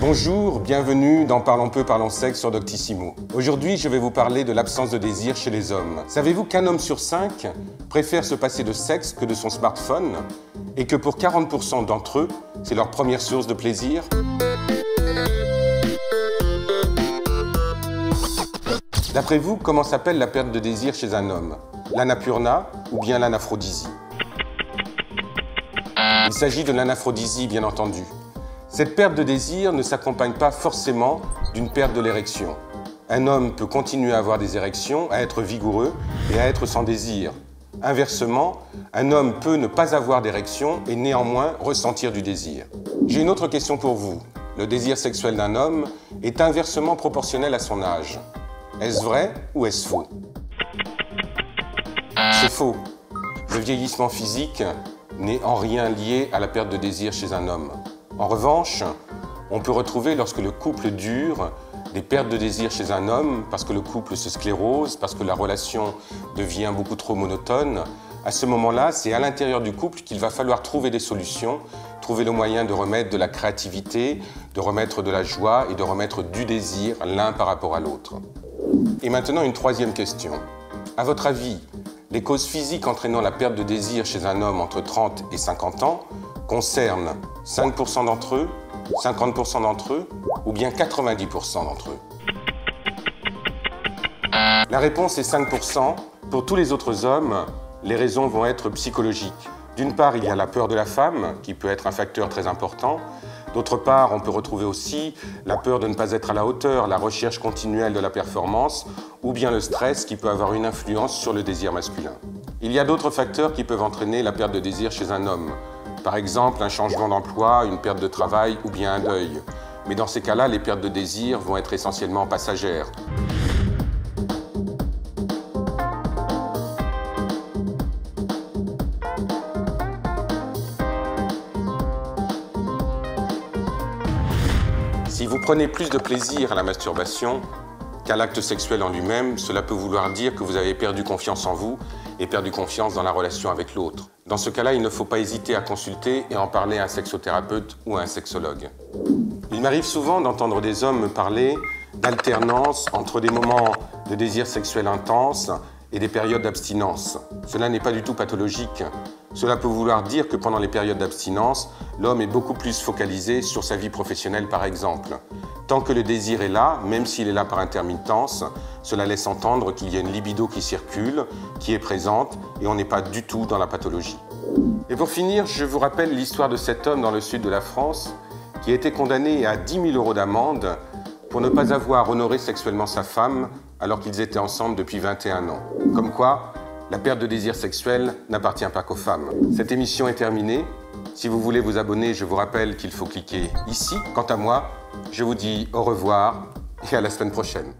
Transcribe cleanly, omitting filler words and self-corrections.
Bonjour, bienvenue dans Parlons peu, parlons sexe sur Doctissimo. Aujourd'hui, je vais vous parler de l'absence de désir chez les hommes. Savez-vous qu'un homme sur 5 préfère se passer de sexe que de son smartphone et que pour 40% d'entre eux, c'est leur première source de plaisir? D'après vous, comment s'appelle la perte de désir chez un homme? L'anapurna ou bien l'anaphrodisia? Il s'agit de l'anaphrodisia, bien entendu. Cette perte de désir ne s'accompagne pas forcément d'une perte de l'érection. Un homme peut continuer à avoir des érections, à être vigoureux et à être sans désir. Inversement, un homme peut ne pas avoir d'érection et néanmoins ressentir du désir. J'ai une autre question pour vous. Le désir sexuel d'un homme est inversement proportionnel à son âge. Est-ce vrai ou est-ce faux? C'est faux. Le vieillissement physique n'est en rien lié à la perte de désir chez un homme. En revanche, on peut retrouver lorsque le couple dure des pertes de désir chez un homme parce que le couple se sclérose, parce que la relation devient beaucoup trop monotone. À ce moment-là, c'est à l'intérieur du couple qu'il va falloir trouver des solutions, trouver le moyen de remettre de la créativité, de remettre de la joie et de remettre du désir l'un par rapport à l'autre. Et maintenant, une troisième question. À votre avis, les causes physiques entraînant la perte de désir chez un homme entre 30 et 50 ans concernent 5% d'entre eux, 50% d'entre eux ou bien 90% d'entre eux? La réponse est 5%. Pour tous les autres hommes, les raisons vont être psychologiques. D'une part, il y a la peur de la femme, qui peut être un facteur très important. D'autre part, on peut retrouver aussi la peur de ne pas être à la hauteur, la recherche continuelle de la performance, ou bien le stress qui peut avoir une influence sur le désir masculin. Il y a d'autres facteurs qui peuvent entraîner la perte de désir chez un homme. Par exemple, un changement d'emploi, une perte de travail ou bien un deuil. Mais dans ces cas-là, les pertes de désir vont être essentiellement passagères. Si vous prenez plus de plaisir à la masturbation qu'à l'acte sexuel en lui-même, cela peut vouloir dire que vous avez perdu confiance en vous et perdu confiance dans la relation avec l'autre. Dans ce cas-là, il ne faut pas hésiter à consulter et en parler à un sexothérapeute ou à un sexologue. Il m'arrive souvent d'entendre des hommes me parler d'alternance entre des moments de désir sexuel intense et des périodes d'abstinence. Cela n'est pas du tout pathologique. Cela peut vouloir dire que pendant les périodes d'abstinence, l'homme est beaucoup plus focalisé sur sa vie professionnelle par exemple. Tant que le désir est là, même s'il est là par intermittence, cela laisse entendre qu'il y a une libido qui circule, qui est présente, et on n'est pas du tout dans la pathologie. Et pour finir, je vous rappelle l'histoire de cet homme dans le sud de la France qui a été condamné à 10 000 € d'amende pour ne pas avoir honoré sexuellement sa femme alors qu'ils étaient ensemble depuis 21 ans. Comme quoi, la perte de désir sexuel n'appartient pas qu'aux femmes. Cette émission est terminée. Si vous voulez vous abonner, je vous rappelle qu'il faut cliquer ici. Quant à moi, je vous dis au revoir et à la semaine prochaine.